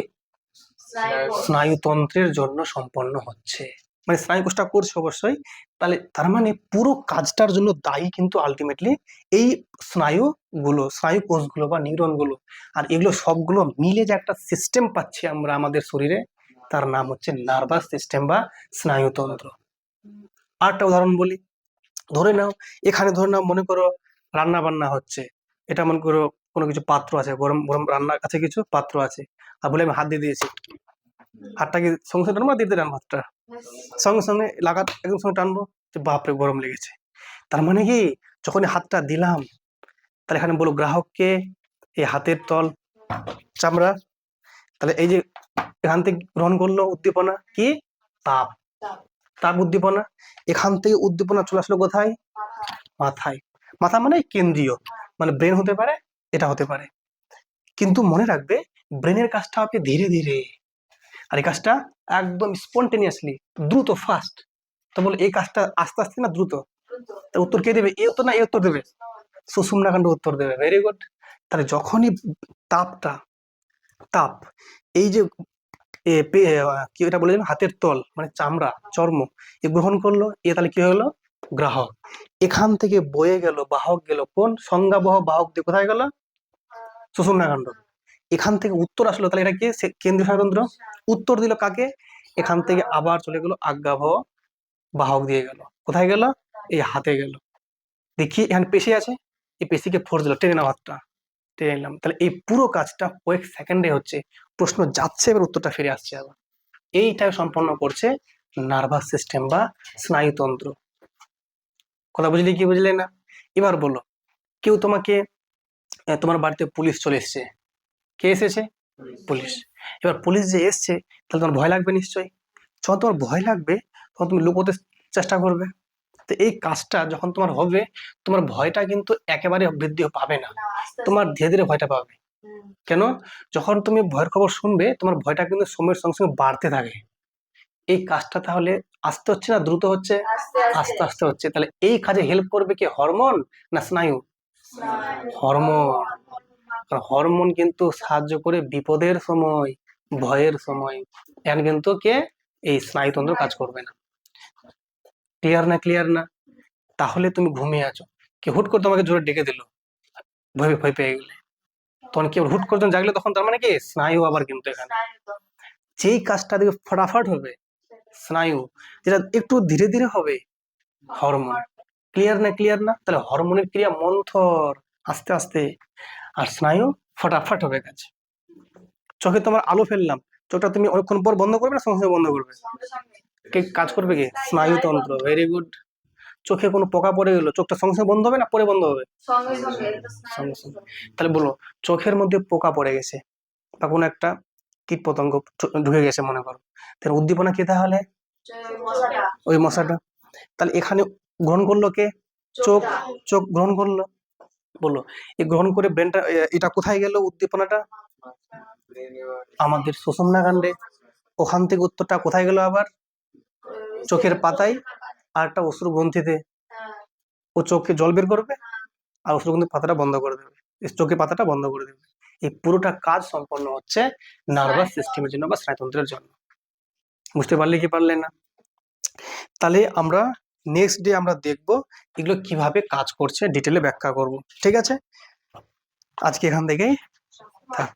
স্নায়ুতন্ত্রের জন্য সম্পন্ন হচ্ছে, মানে স্নায়ু কোষটা করছে অবশ্যই। তাহলে তার মানে পুরো কাজটার জন্য দায়ী কিন্তু আলটিমেটলি এই স্নায়ুগুলো, স্নায়ু কোষগুলো বা নিউরনগুলো। আর এগুলো সবগুলো মিলে যে একটা সিস্টেম পাচ্ছি আমরা আমাদের শরীরে, তার নাম হচ্ছে নার্ভাস সিস্টেম বা স্নায়ুতন্ত্র। আরেকটা উদাহরণ বলি। ধরে নাও, এখানে ধরে নাও, মনে করো রান্না বান্না হচ্ছে। এটা মনে করো কোনো কিছু পাত্র আছে, গরম গরম রান্নার কাছে কিছু পাত্র আছে, আর বলে আমি হাত দিয়ে দিয়েছি। হাতটাকে সঙ্গে সঙ্গে টানবো, দিয়ে টানবো হাতটা, সঙ্গে সঙ্গে লাগাত একদম সঙ্গে টানবো, যে বাপরে গরম লেগেছে। তার মানে কি, যখন হাতটা দিলাম, তাহলে এখানে বলো গ্রাহককে, এই হাতের তল চামড়া, তাহলে এই যে এখান থেকে গ্রহণ করলো উদ্দীপনা কি? তাপ। তাপ উদ্দীপনা। এখান থেকে উদ্দীপনা চলে আসলো কোথায়? মাথায়। মাথা মানে কেন্দ্রীয়, মানে ব্রেন হতে পারে, এটা হতে পারে। কিন্তু মনে রাখবে, ব্রেনের কাজটা হবে ধীরে ধীরে, আর এই কাজটা একদম স্পন্টেনিয়াসলি, দ্রুত, ফাস্ট। তো বলে এই কাজটা আস্তে আস্তে না দ্রুত? তা উত্তর কে দেবে? এ উত্তর না এ উত্তর দেবে? সুষুম্না কাণ্ড উত্তর দেবে। Very good. তাহলে যখনই তাপটা, তাপ, এই যে কি এটা বলে, হাতের তল মানে চামড়া, চর্ম, এ গ্রহণ করলো, এ তাহলে কি হলো? গ্রাহক। এখান থেকে বয়ে গেল, বাহক গেল কোন? সংজ্ঞাবহ বাহক দিয়ে কোথায় গেল? সুষুম্না কাণ্ড। এখান থেকে উত্তর আসলো, তাহলে এটা কি? কেন্দ্রীয় স্নায়ুতন্ত্র। উত্তর দিল কাকে? এখান থেকে আবার চলে গেল আজ্ঞাবহ বাহক দিয়ে গেল, কোথায় গেল? এই হাতে গেল। দেখি এখানে পেশি আছে, এই পেশিকে ফোর্স দিল, টেনে নাও হাতটা, টেনে নিলাম। তাহলে এই পুরো কাজটা কয়েক সেকেন্ডে হচ্ছে। প্রশ্ন যাচ্ছে, এবার উত্তরটা ফিরে আসছে আবার। এইটাই সম্পন্ন করছে নার্ভাস সিস্টেম বা স্নায়ুতন্ত্র। কথা বুঝলি কি বুঝলে না? এবার বলো, কেউ তোমাকে তোমার বাড়িতে পুলিশ চলে এসছে, কে এসেছে? পুলিশ। এবার পুলিশ যে এসছে, তাহলে তোমার ভয় লাগবে নিশ্চয়ই। যখন তোমার ভয় লাগবে তখন তুমি লুকোতে চেষ্টা করবে। তো এই কাজটা যখন তোমার হবে, তোমার ভয়টা কিন্তু একেবারে বৃদ্ধি পাবে না, তোমার ধীরে ধীরে ভয়টা পাবে। কেন? যখন তুমি ভয়ের খবর শুনবে, তোমার ভয়টা কিন্তু সময়ের সঙ্গে সঙ্গে বাড়তে থাকে। এই কাজটা তাহলে আস্তে হচ্ছে না দ্রুত হচ্ছে? আস্তে আস্তে হচ্ছে। তাহলে এই কাজে হেল্প করবে কি, হরমোন না স্নায়ু? হরমোন। হরমোন কিন্তু সাহায্য করে বিপদের সময়, ভয়ের সময়। এখন কিন্তু কে? এই স্নায়ুতন্ত্র কাজ করবে না। ক্লিয়ার না? ক্লিয়ার না? তাহলে তুমি ঘুমিয়ে আছো, কে হুট করে তোমাকে জোরে ডেকে দিল, ভয় ভয় পেয়ে গেলে, তখন কি হুট করে যখন জাগলে, তখন তার মানে কি স্নায়ু আবার কিন্তু এখানে। যেই কাজটা দেখবে ফটাফট হবে স্নায়ু, যেটা একটু ধীরে ধীরে হবে হরমোন। ক্লিয়ার না? ক্লিয়ার না? তাহলে হরমোনের ক্রিয়া মন্থর, আস্তে আস্তে, আর স্নায়ু ফটাফট হবে কাজ। চোখে তোমার আলো ফেললাম, চোখটা তুমি অনেকক্ষণ পর বন্ধ করবে না সঙ্গে সঙ্গে বন্ধ করবে? কে কাজ করবে? কি স্নায়ুতন্ত্র। Very good. চোখে কোনো পোকা পড়ে গেলো, চোখটা সঙ্গে সঙ্গে বন্ধ হবে না পরে বন্ধ হবে? সঙ্গে সঙ্গে। তাহলে বলো, চোখের মধ্যে পোকা পড়ে গেছে বা কোনো একটা কীট পতঙ্গ ঢুকে গেছে মনে করো, তাহলে উদ্দীপনা কি তাহলে? ওই মশাটা। তাহলে এখানে গ্রহণ করলো কে? চোখ। চোখ গ্রহণ করলো। বলো, এই গ্রহণ করে ব্রেনটা, এটা কোথায় গেল উদ্দীপনাটা? আমাদের সুষুম্না কাণ্ডে। ওখান থেকে উত্তরটা কোথায় গেল আবার? চোখের পাতায় আর একটা অশ্রু গ্রন্থিতে। ও চোখে জল বের করবে আর অশ্রু গ্রন্থির পাতাটা বন্ধ করে দেবে, চোখের পাতাটা বন্ধ করে দেবে। এই পুরোটা কাজ সম্পন্ন হচ্ছে নার্ভাস সিস্টেমের জন্য বা স্নায়ুতন্ত্রের জন্য। বুঝতে পারলে কি পারলে না? তাহলে আমরা নেক্সট ডে আমরা দেখব এগুলো কিভাবে কাজ করছে, ডিটেলে ব্যাখ্যা করব। ঠিক আছে, আজকে এখান থেকেই থাক।